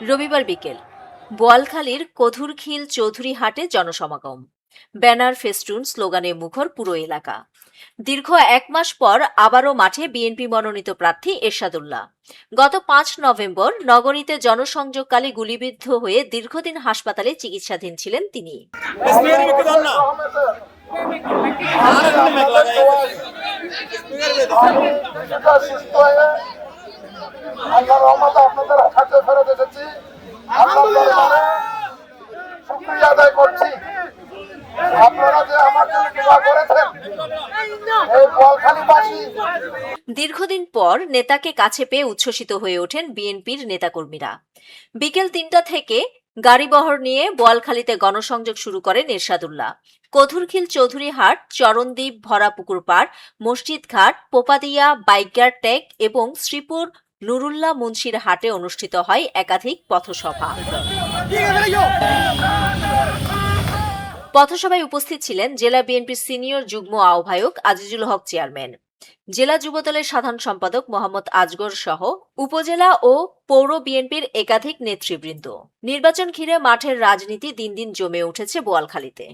রবিবার বিকেল বোয়ালখালীর কধুরখিল চৌধুরী হাটে জনসমাগম। ব্যানার, ফেস্টুন, স্লোগানে মুখর পুরো এলাকা। দীর্ঘ এক মাস পর আবারও মাঠে বিএনপি মনোনীত প্রার্থী এরশাদুল্লাহ। গত 5 নভেম্বর নগরীতে জনসংযোগকালে গুলিবিদ্ধ হয়ে দীর্ঘদিন হাসপাতালে চিকিৎসাধীন ছিলেন তিনি। আল্লাহর রহমতে আপনাদের হাতে ফেরত এসেছি। শুকরিয়া আদায় করছি আপনারা যে আমার জন্য দোয়া করেছেন। এই বোয়ালখালীবাসী দীর্ঘদিন পর নেতাকে কাছে পেয়ে উচ্ছ্বসিত হয়ে ওঠেন বিএনপির নেতাকর্মীরা। বিকেল 3টা থেকে গাড়িবহর নিয়ে বোয়ালখালীতে গণসংযোগ শুরু করেন এরশাদুল্লাহ। কধুরখিল চৌধুরী হাট, চরণদ্বীপ, ভরাপুকুর পাড়, মসজিদ ঘাট, পোপাদিয়া, বাইকগার টেক এবং শ্রীপুর নুরুল্লাহ মুন্সির হাটে অনুষ্ঠিত হয় একাধিক পথসভা। পথসভায় উপস্থিত ছিলেন জেলা বিএনপির সিনিয়র যুগ্ম আহ্বায়ক আজিজুল হক চেয়ারম্যান, জেলা যুবদলের সাধারণ সম্পাদক মোহাম্মদ আজগর সহ উপজেলা ও পৌর বিএনপির একাধিক নেতৃবৃন্দ। নির্বাচন ঘিরে মাঠের রাজনীতি দিন দিন জমে উঠেছে বোয়ালখালীতে।